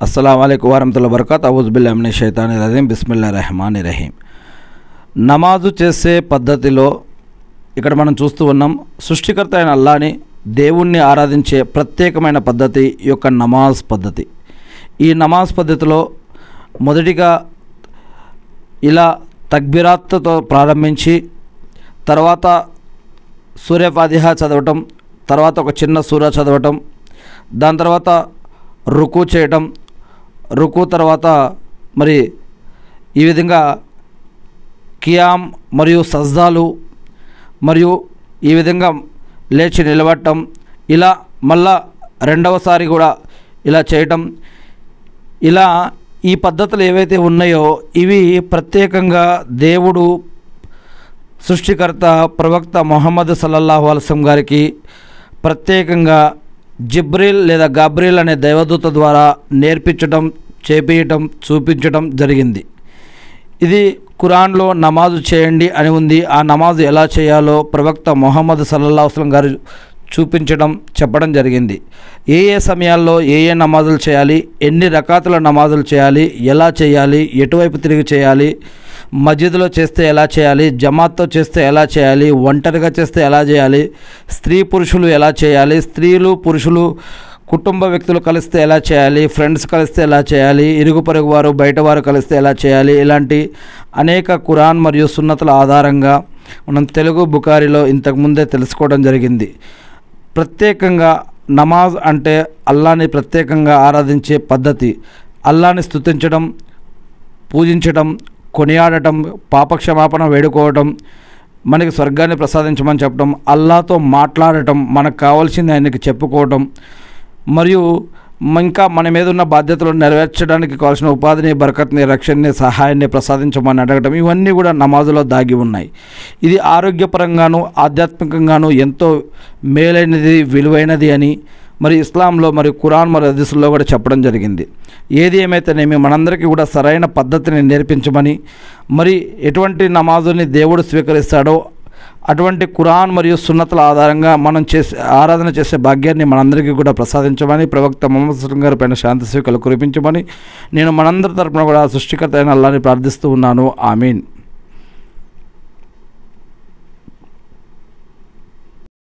అస్సలాము అలైకుం వరహ్మతుల్లాహి వబరకాతుహు. అవుజు బిల్లాహి మినష్ షైతానిర్ రజీమ్. బిస్మిల్లాహిర్ రహమానిర్ రహీం. నమాజు చేసే పద్ధతిలో ఇక్కడ మనం చూస్తూ ఉన్నాం. సృష్టికర్త అయిన అల్లాని, దేవుణ్ణి ఆరాధించే ప్రత్యేకమైన పద్ధతి ఈ యొక్క నమాజ్ పద్ధతి. ఈ నమాజ్ పద్ధతిలో మొదటిగా ఇలా తక్బీరాత్తో ప్రారంభించి తర్వాత సూర్య ఫాతిహా చదవటం, తర్వాత ఒక చిన్న సూరా చదవటం, దాని తర్వాత రుకు చేయటం, రుకు తర్వాత మరి ఈ విధంగా ఖియామ్ మరియు సజ్దాలు మరియు ఈ విధంగా లేచి నిలబడటం, ఇలా మళ్ళా రెండవసారి కూడా ఇలా చేయటం. ఇలా ఈ పద్ధతులు ఏవైతే ఉన్నాయో ఇవి ప్రత్యేకంగా దేవుడు సృష్టికర్త ప్రవక్త ముహమ్మద్ సల్లల్లాహు అలైహి వసల్లం గారికి ప్రత్యేకంగా జిబ్రీల్ లేదా గాబ్రీల్ అనే దైవదూత ద్వారా నేర్పించడం, చేపించటం, చూపించడం జరిగింది. ఇది ఖురాన్లో నమాజు చేయండి అని ఉంది. ఆ నమాజు ఎలా చేయాలో ప్రవక్త ముహమ్మద్ సల్లల్లాహు అలైహి వసల్లం గారు చూపించడం, చెప్పడం జరిగింది. ఏ ఏ సమయాల్లో ఏ ఏ నమాజులు చేయాలి, ఎన్ని రకాతుల నమాజులు చేయాలి, ఎలా చేయాలి, ఎటువైపు తిరిగి చేయాలి, మస్జిద్లో చేస్తే ఎలా చేయాలి, జమాత్తో చేస్తే ఎలా చేయాలి, ఒంటరిగా చేస్తే ఎలా చేయాలి, స్త్రీ పురుషులు ఎలా చేయాలి, స్త్రీలు పురుషులు కుటుంబ వ్యక్తులు కలిస్తే ఎలా చేయాలి, ఫ్రెండ్స్ కలిస్తే ఎలా చేయాలి, ఇరుగు పొరుగు వారు బయటవారు కలిస్తే ఎలా చేయాలి, ఇలాంటి అనేక ఖురాన్ మరియు సున్నతుల ఆధారంగా మనం తెలుగు బుఖారీలో ఇంతకుముందే తెలుసుకోవడం జరిగింది. ప్రత్యేకంగా నమాజ్ అంటే అల్లాని ప్రత్యేకంగా ఆరాధించే పద్ధతి. అల్లాని స్తుతించడం, పూజించడం, కొనియాడటం, పాపక్షమాపణ వేడుకోవడం, మనకి స్వర్గాన్ని ప్రసాదించమని చెప్పడం, అల్లాతో మాట్లాడటం, మనకు కావాల్సింది ఆయనకి చెప్పుకోవటం, మరియు ఇంకా మన మీద ఉన్న బాధ్యతలను నెరవేర్చడానికి కావాల్సిన ఉపాధిని, బరకత్ని, రక్షణని, సహాయాన్ని ప్రసాదించమని అడగటం, ఇవన్నీ కూడా నమాజులో దాగి ఉన్నాయి. ఇది ఆరోగ్యపరంగాను ఆధ్యాత్మికంగాను ఎంతో మేలైనది, విలువైనది అని మరి ఇస్లాంలో మరి ఖురాన్ మరియు హదీసుల్లో కూడా చెప్పడం జరిగింది. ఏది ఏమైతేనేమి మనందరికీ కూడా సరైన పద్ధతిని నేర్పించమని, మరి ఎటువంటి నమాజుని దేవుడు స్వీకరిస్తాడో అటువంటి ఖురాన్ మరియు సున్నతుల ఆధారంగా మనం ఆరాధన చేసే భాగ్యాన్ని మనందరికీ కూడా ప్రసాదించమని, ప్రవక్త ముహమ్మద్ సల్లల్లాహు అలైహి వసల్లం గారి పైన శాంతి స్వీకలు కురిపించమని నేను మనందరి తరపున కూడా సృష్టికర్త అయిన అల్లాహ్ని ప్రార్థిస్తూ ఉన్నాను. ఆమీన్.